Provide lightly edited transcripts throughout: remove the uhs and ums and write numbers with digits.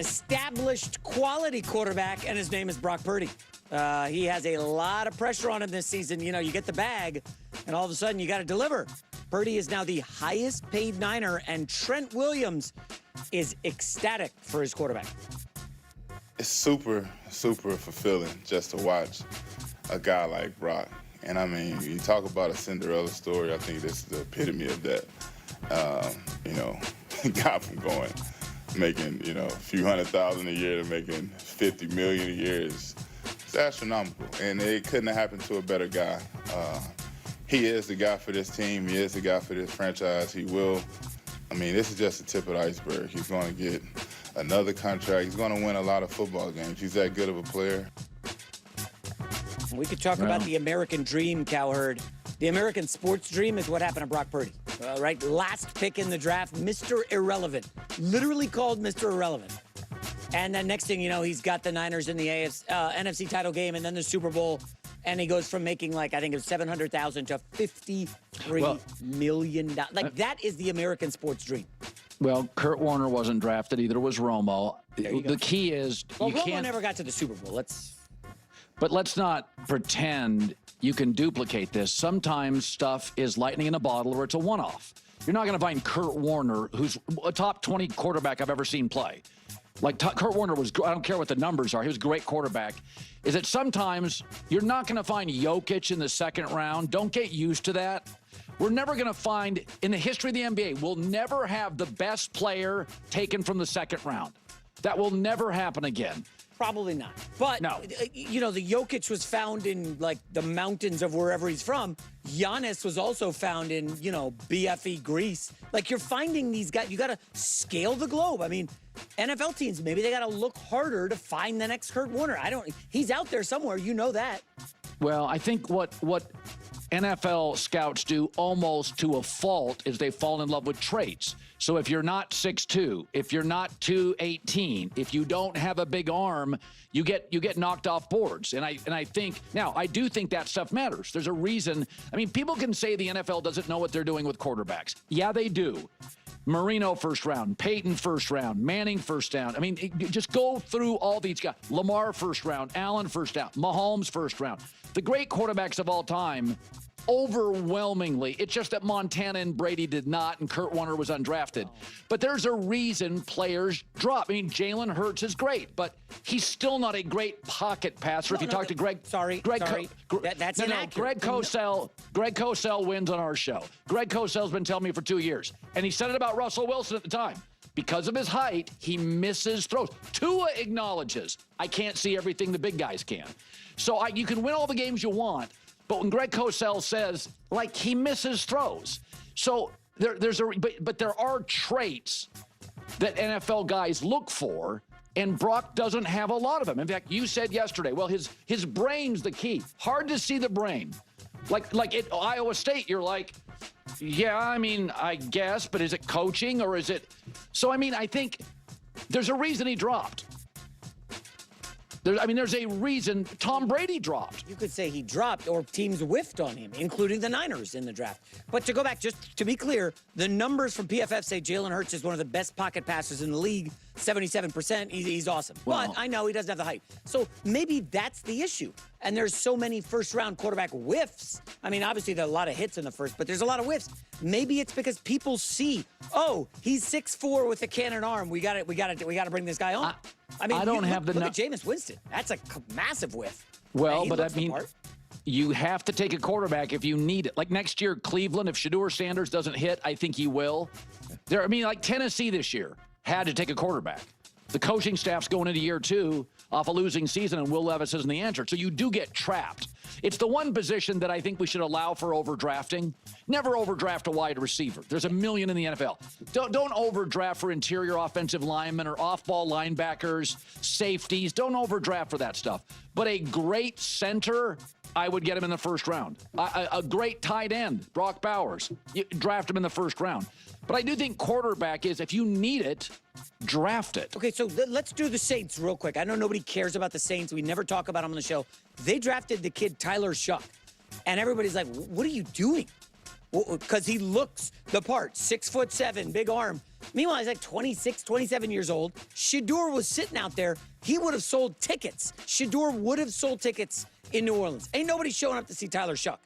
established quality quarterback, and his name is Brock Purdy. He has a lot of pressure on him this season. You know, you get the bag, and all of a sudden you got to deliver. Purdy is now the highest paid Niner, and Trent Williams is ecstatic for his quarterback. It's super, super fulfilling just to watch a guy like Brock. And I mean, you talk about a Cinderella story, I think this is the epitome of that. You know, guy from making, you know, a few $100,000 a year to making $50 million a year is astronomical. And it couldn't have happened to a better guy. He is the guy for this team. He is the guy for this franchise. He will. I mean, this is just the tip of the iceberg. He's going to get another contract. He's going to win a lot of football games. He's that good of a player. We could talk about the American dream, Cowherd. The American sports dream is what happened to Brock Purdy, right? Last pick in the draft, Mr. Irrelevant. Literally called Mr. Irrelevant. And then next thing you know, he's got the Niners in the NFC title game and then the Super Bowl. And he goes from making, like, I think it was $700,000 to $53 million. Like, that is the American sports dream. Well, Kurt Warner wasn't drafted. Either was Romo. The key is Romo never got to the Super Bowl. But let's not pretend you can duplicate this. Sometimes stuff is lightning in a bottle or it's a one-off. You're not going to find Kurt Warner, who's a top 20 quarterback I've ever seen play. Like, Kurt Warner was, I don't care what the numbers are, he was a great quarterback. Is that sometimes you're not going to find Jokic in the second round. Don't get used to that. We're never going to find, in the history of the NBA, we'll never have the best player taken from the second round. That will never happen again. Probably not. But, no. You know, the Jokic was found in, like, the mountains of wherever he's from. Giannis was also found in, you know, BFE Greece. Like, you're finding these guys. You got to scale the globe. I mean, NFL teams, maybe they got to look harder to find the next Kurt Warner. He's out there somewhere. You know that. Well, I think what NFL scouts do almost to a fault is they fall in love with traits. So if you're not 6'2", if you're not 218, if you don't have a big arm, you get knocked off boards. And I think now I do think that stuff matters. There's a reason. I mean, people can say the NFL doesn't know what they're doing with quarterbacks. Yeah, they do. Marino first round, Peyton first round, Manning first round. I mean, just go through all these guys. Lamar first round, Allen first round, Mahomes first round. The great quarterbacks of all time, overwhelmingly. It's just that Montana and Brady did not, and Kurt Warner was undrafted. But there's a reason players drop. I mean, Jalen Hurts is great, but he's still not a great pocket passer. If you talk to Greg... Greg Cosell wins on our show. Greg Cosell's been telling me for 2 years, and he said it about Russell Wilson at the time. Because of his height, he misses throws. Tua acknowledges, I can't see everything the big guys can. So you can win all the games you want, but when Greg Cosell says, like, he misses throws. So but there are traits that NFL guys look for, and Brock doesn't have a lot of them. In fact, you said yesterday, well, his brain's the key. Hard to see the brain. Like at Iowa State, you're like, yeah, I mean, I guess, but is it coaching or is it? So, I mean, I think there's a reason he dropped. There's a reason Tom Brady dropped. You could say he dropped or teams whiffed on him, including the Niners in the draft. But to go back, just to be clear, the numbers from PFF say Jalen Hurts is one of the best pocket passers in the league, 77%. He's awesome. Wow. But I know he doesn't have the height. So maybe that's the issue. And there's so many first-round quarterback whiffs. I mean, obviously, there are a lot of hits in the first, but there's a lot of whiffs. Maybe it's because people see, oh, he's 6'4" with a cannon arm. We got to bring this guy on. I mean, look at Jameis Winston. That's a massive whiff. Well, but I mean, you have to take a quarterback if you need it. Like next year, Cleveland, if Shedeur Sanders doesn't hit, I think he will. Like Tennessee this year had to take a quarterback. The coaching staff's going into year 2 off a losing season, and Will Levis isn't the answer. So you do get trapped. It's the one position that I think we should allow for overdrafting. Never overdraft a wide receiver. There's a million in the NFL. Don't overdraft for interior offensive linemen or off-ball linebackers, safeties. Don't overdraft for that stuff. But a great center, I would get him in the first round. A great tight end, Brock Bowers, you draft him in the first round. But I do think quarterback is, if you need it, draft it. Okay, so let's do the Saints real quick. I know nobody cares about the Saints. We never talk about them on the show. They drafted the kid Tyler Shuck, and everybody's like, what are you doing? Because he looks the part, 6'7", big arm. Meanwhile, he's like 26, 27 years old. Shador was sitting out there. He would have sold tickets. Shador would have sold tickets in New Orleans. Ain't nobody showing up to see Tyler Shuck.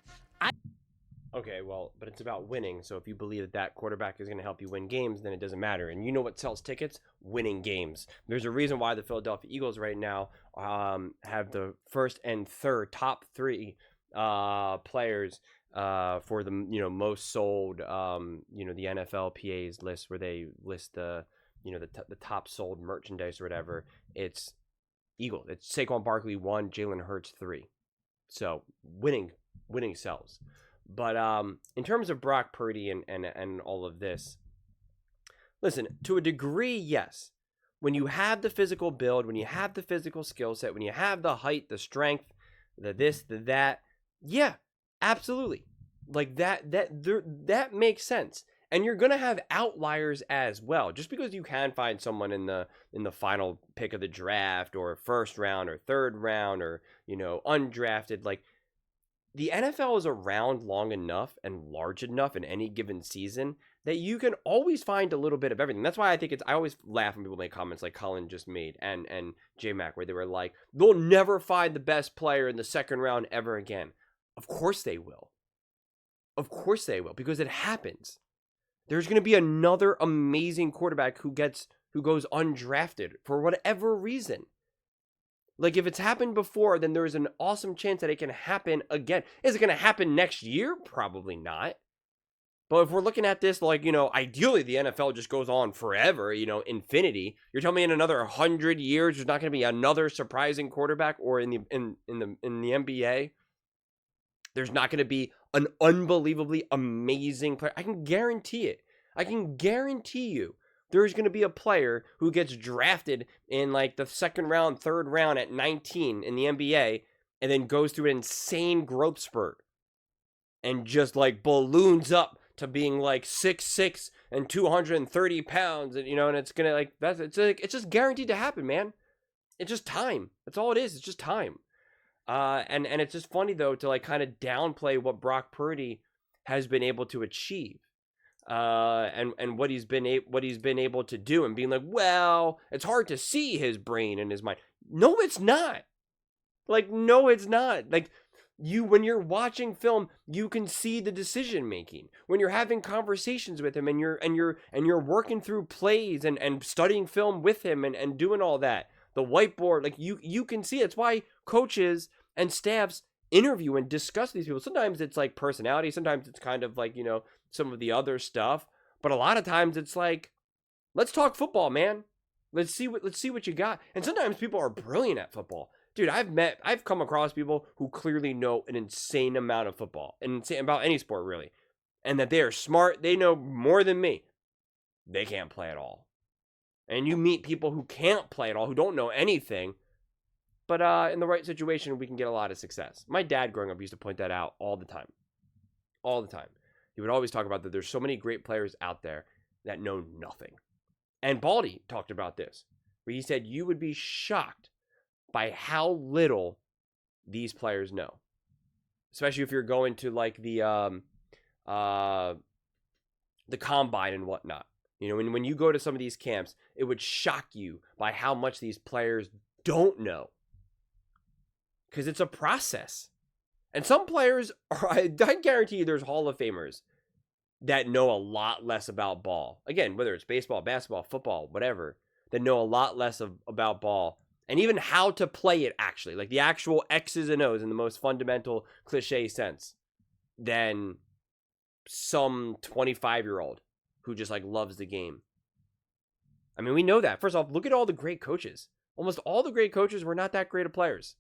Okay, well, but it's about winning. So if you believe that that quarterback is going to help you win games, then it doesn't matter. And you know what sells tickets? Winning games. There's a reason why the Philadelphia Eagles right now have the first and third top three players for the most sold the NFLPA's list, where they list the the top sold merchandise or whatever. It's Eagle. It's Saquon Barkley 1, Jalen Hurts 3. So winning sells. But in terms of Brock Purdy and all of this, listen, to a degree, yes. When you have the physical build, when you have the physical skill set, when you have the height, the strength, the this, the that, yeah, absolutely. Like that makes sense. And you're gonna have outliers as well. Just because you can find someone in the final pick of the draft, or first round, or third round, or undrafted, like. The NFL is around long enough and large enough in any given season that you can always find a little bit of everything. That's why I think I always laugh when people make comments like Colin just made and J-Mac, where they were like, they'll never find the best player in the second round ever again. Of course they will. Of course they will, because it happens. There's going to be another amazing quarterback who goes undrafted for whatever reason. Like, if it's happened before, then there's an awesome chance that it can happen again. Is it going to happen next year? Probably not. But if we're looking at this, like, ideally the NFL just goes on forever, infinity. You're telling me in another 100 years there's not going to be another surprising quarterback, or in the NBA, there's not going to be an unbelievably amazing player. I can guarantee it. I can guarantee you. There's going to be a player who gets drafted in like the second round, third round at 19 in the NBA, and then goes through an insane growth spurt and just like balloons up to being like 6'6" and 230 pounds, and and it's gonna it's just guaranteed to happen, man. It's just time. That's all it is. It's just time. And it's just funny though to like kind of downplay what Brock Purdy has been able to achieve. And what he's been able to do, and being like, well, it's hard to see his brain and his mind. No, it's not. Like, no, it's not. Like, when you're watching film, you can see the decision making. When you're having conversations with him, and you're working through plays and studying film with him and doing all that, the whiteboard, like you can see it. It's why coaches and staffs interview and discuss these people. Sometimes it's like personality. Sometimes it's kind of like some of the other stuff, but a lot of times it's like, let's talk football, man. Let's see what you got. And sometimes people are brilliant at football. Dude, I've come across people who clearly know an insane amount of football, and about any sport really, and that they are smart. They know more than me. They can't play at all. And you meet people who can't play at all, who don't know anything, but in the right situation, we can get a lot of success. My dad growing up used to point that out all the time. All the time. He would always talk about that there's so many great players out there that know nothing. And Baldy talked about this, where he said you would be shocked by how little these players know. Especially if you're going to like the combine and whatnot. When you go to some of these camps, it would shock you by how much these players don't know. Because it's a process. And some players, I guarantee you there's Hall of Famers that know a lot less about ball. Again, whether it's baseball, basketball, football, whatever, that know a lot less about ball. And even how to play it actually. Like the actual X's and O's in the most fundamental cliche sense. Than some 25-year-old who just like loves the game. I mean, we know that. First off, look at all the great coaches. Almost all the great coaches were not that great of players.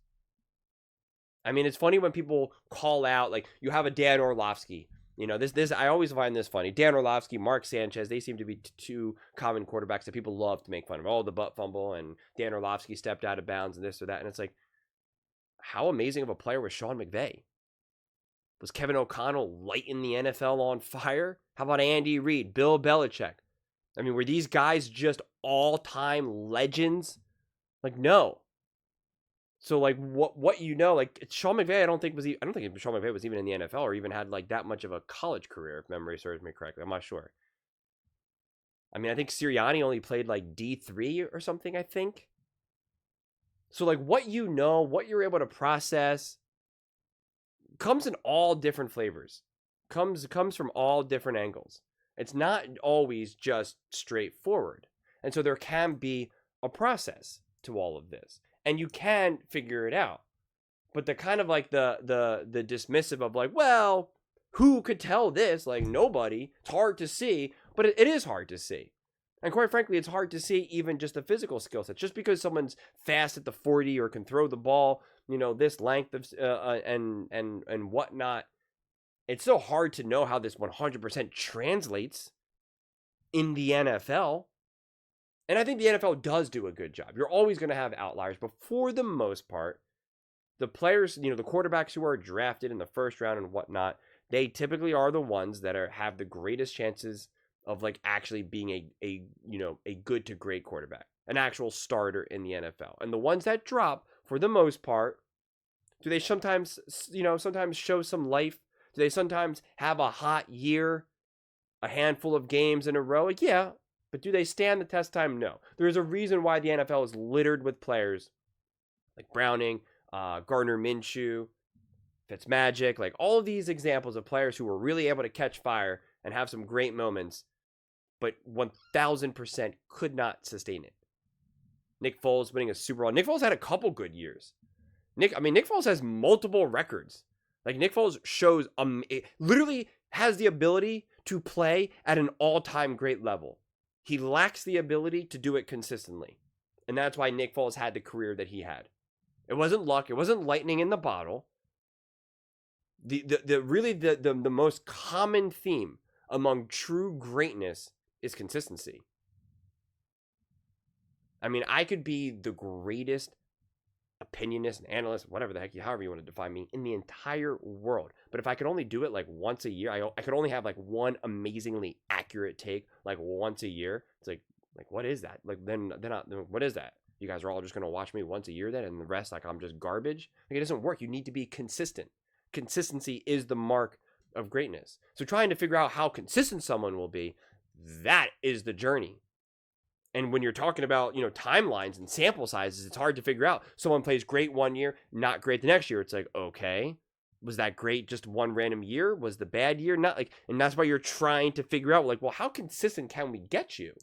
I mean, it's funny when people call out, like, you have a Dan Orlovsky. This I always find this funny. Dan Orlovsky, Mark Sanchez, they seem to be two common quarterbacks that people love to make fun of. Oh, the butt fumble, and Dan Orlovsky stepped out of bounds, and this or that. And it's like, how amazing of a player was Sean McVay? Was Kevin O'Connell lighting the NFL on fire? How about Andy Reid, Bill Belichick? I mean, were these guys just all-time legends? Like, no. So, like, what like, Sean McVay, I don't think Sean McVay was even in the NFL or even had, like, that much of a college career, if memory serves me correctly. I'm not sure. I mean, I think Sirianni only played like D3 or something, I think. So like what you know, what you're able to process comes in all different flavors. Comes from all different angles. It's not always just straightforward. And so there can be a process to all of this. And you can figure it out. But the kind of like the dismissive of like, well, who could tell this? Like nobody. It's hard to see, but it is hard to see. And quite frankly, it's hard to see even just the physical skill set. Just because someone's fast at the 40 or can throw the ball, this length of and whatnot, it's so hard to know how this 100% translates in the NFL. And I think the NFL does do a good job. You're always going to have outliers, but for the most part, the players, the quarterbacks who are drafted in the first round and whatnot, they typically are the ones that have the greatest chances of like actually being a good to great quarterback, an actual starter in the NFL. And the ones that drop, for the most part, do they sometimes show some life? Do they sometimes have a hot year, a handful of games in a row? Like, yeah, but do they stand the test time? No. There's a reason why the NFL is littered with players like Browning, Gardner Minshew, Fitzmagic, like all of these examples of players who were really able to catch fire and have some great moments, but 1000% could not sustain it. Nick Foles winning a Super Bowl. Nick Foles had a couple good years. Nick Foles has multiple records. Like Nick Foles shows, literally has the ability to play at an all-time great level. He lacks the ability to do it consistently. And that's why Nick Foles had the career that he had. It wasn't luck. It wasn't lightning in the bottle. The most common theme among true greatness is consistency. I mean, I could be the greatest opinionist and analyst, whatever the heck, however you want to define me, in the entire world. But if I could only do it like once a year, I could only have like one amazingly accurate take like once a year. It's like what is that? Like then what is that? You guys are all just going to watch me once a year then, and the rest, like, I'm just garbage? Like, it doesn't work. You need to be consistent. Consistency is the mark of greatness. So trying to figure out how consistent someone will be, that is the journey. And when you're talking about, timelines and sample sizes, it's hard to figure out. Someone plays great one year, not great the next year. It's like, okay, was that great just one random year? Was the bad year not like, and that's why you're trying to figure out, like, well, how consistent can we get you?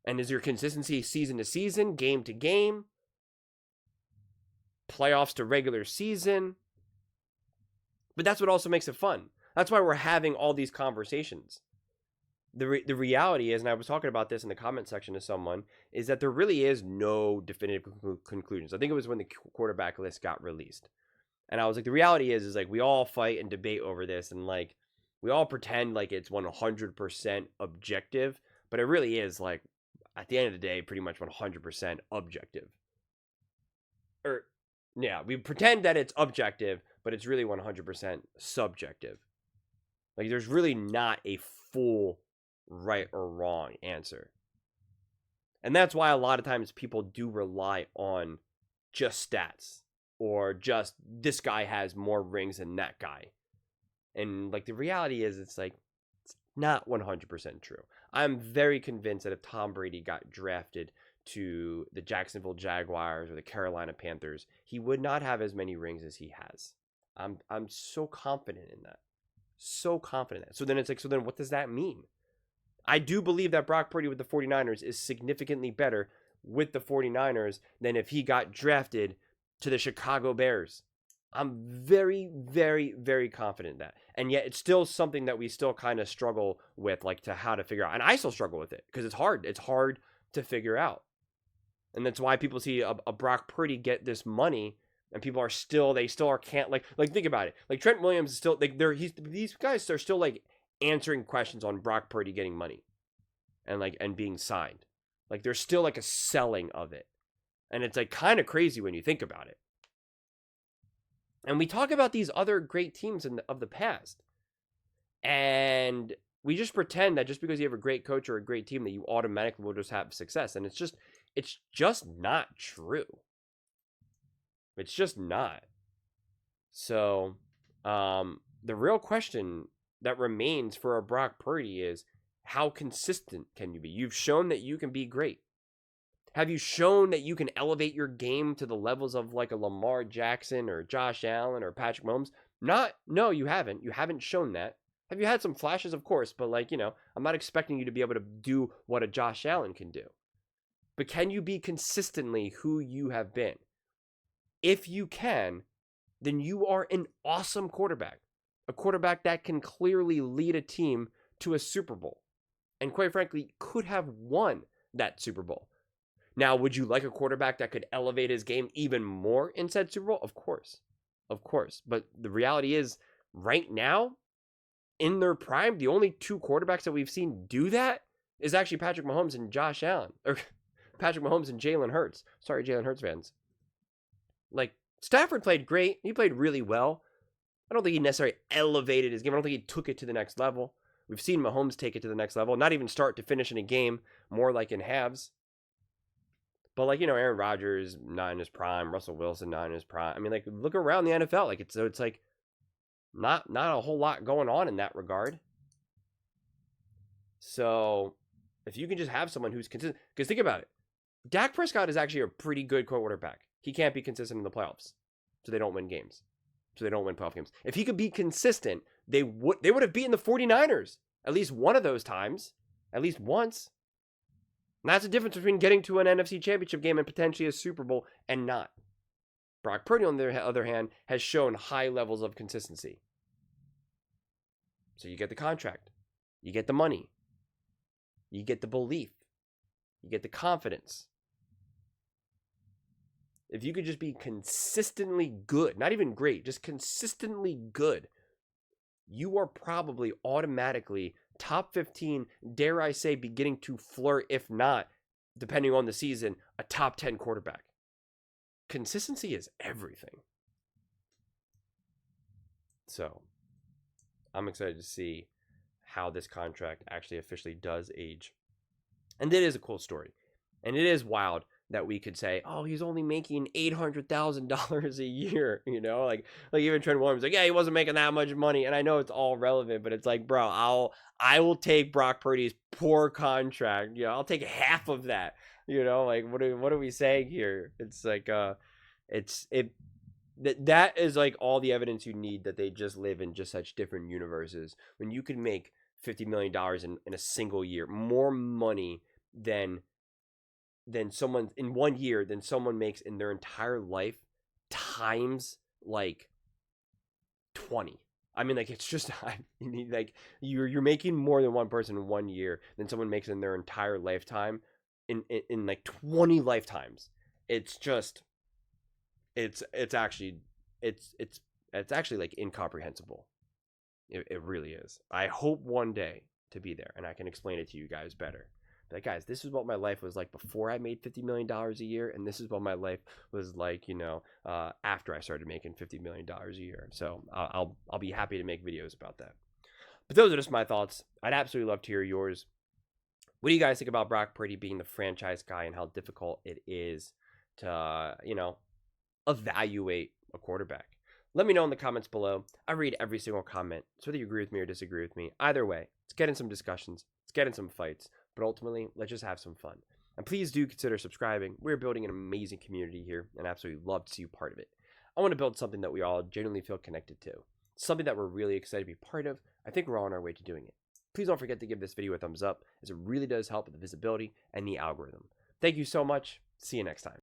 And is your consistency season to season, game to game, playoffs to regular season? But that's what also makes it fun. That's why we're having all these conversations. The reality is, and I was talking about this in the comment section to someone, is that there really is no definitive conclusions. I think it was when the quarterback list got released. And I was like, the reality is like we all fight and debate over this, and like we all pretend like it's 100% objective, but it really is like, at the end of the day, pretty much 100% objective. Or, yeah, we pretend that it's objective, but it's really 100% subjective. Like, there's really not a full right or wrong answer. And that's why a lot of times people do rely on just stats, or just this guy has more rings than that guy. And, like, the reality is, it's like, it's not 100% true. I'm very convinced that if Tom Brady got drafted to the Jacksonville Jaguars or the Carolina Panthers, he would not have as many rings as he has. I'm so confident in that. So confident in that. So then it's like, so then what does that mean? I do believe that Brock Purdy with the 49ers is significantly better with the 49ers than if he got drafted to the Chicago Bears. I'm very, very, very confident in that. And yet it's still something that we still kind of struggle with, like, to how to figure out. And I still struggle with it because it's hard. It's hard to figure out. And that's why people see a Brock Purdy get this money, and people are still, can't, like think about it. Like, Trent Williams is still, like, these guys are still, like, answering questions on Brock Purdy getting money and, like, and being signed. Like, there's still, like, a selling of it. And it's, like, kind of crazy when you think about it. And we talk about these other great teams of the past. And we just pretend that just because you have a great coach or a great team that you automatically will just have success. And it's just not true. It's just not. So, the real question that remains for a Brock Purdy is How consistent can you be? You've shown that you can be great. Have you shown that you can elevate your game to the levels of like a Lamar Jackson or Josh Allen or Patrick Mahomes? No, you haven't. You haven't shown that. Have you had some flashes? Of course, but like, I'm not expecting you to be able to do what a Josh Allen can do. But can you be consistently who you have been? If you can, then you are an awesome quarterback. A quarterback that can clearly lead a team to a Super Bowl. And quite frankly, could have won that Super Bowl. Now, would you like a quarterback that could elevate his game even more in said Super Bowl? Of course. Of course. But the reality is, right now, in their prime, the only two quarterbacks that we've seen do that is actually Patrick Mahomes and Josh Allen. Or Patrick Mahomes and Jalen Hurts. Sorry, Jalen Hurts fans. Like, Stafford played great. He played really well. I don't think he necessarily elevated his game. I don't think he took it to the next level. We've seen Mahomes take it to the next level. Not even start to finish in a game, more like in halves. But like, Aaron Rodgers, not in his prime. Russell Wilson, not in his prime. I mean, like, look around the NFL. Like, it's like not a whole lot going on in that regard. So if you can just have someone who's consistent, because think about it. Dak Prescott is actually a pretty good quarterback. He can't be consistent in the playoffs. So they don't win games. So they don't win playoff games. If he could be consistent, they would have beaten the 49ers at least one of those times. At least once. And that's the difference between getting to an NFC Championship game and potentially a Super Bowl and not. Brock Purdy, on the other hand, has shown high levels of consistency. So you get the contract. You get the money. You get the belief. You get the confidence. If you could just be consistently good, not even great, just consistently good, you are probably automatically top 15, dare I say, beginning to flirt, if not, depending on the season, a top 10 quarterback. Consistency is everything. So, I'm excited to see how this contract actually officially does age. And it is a cool story. And it is wild that we could say, oh, he's only making $800,000 a year, like even Trent Williams, like, yeah, he wasn't making that much money. And I know it's all relevant, but it's like, bro, I will take Brock Purdy's poor contract. I'll take half of that. Like, what are we saying here? It's like, that is like all the evidence you need that they just live in just such different universes. When you can make $50 million in a single year, more money than someone in 1 year than someone makes in their entire life times like 20. I mean, like, it's just, like, you're making more than one person in 1 year than someone makes in their entire lifetime in like 20 lifetimes. It's just, it's actually like incomprehensible. It really is. I hope one day to be there and I can explain it to you guys better. Like, guys, this is what my life was like before I made $50 million a year, and this is what my life was like, after I started making $50 million a year. So I'll be happy to make videos about that. But those are just my thoughts. I'd absolutely love to hear yours. What do you guys think about Brock Purdy being the franchise guy and how difficult it is to, evaluate a quarterback? Let me know in the comments below. I read every single comment. So whether you agree with me or disagree with me, either way, let's get in some discussions. Let's get in some fights. But ultimately, let's just have some fun. And please do consider subscribing. We're building an amazing community here and absolutely love to see you part of it. I want to build something that we all genuinely feel connected to. Something that we're really excited to be part of. I think we're all on our way to doing it. Please don't forget to give this video a thumbs up, as it really does help with the visibility and the algorithm. Thank you so much. See you next time.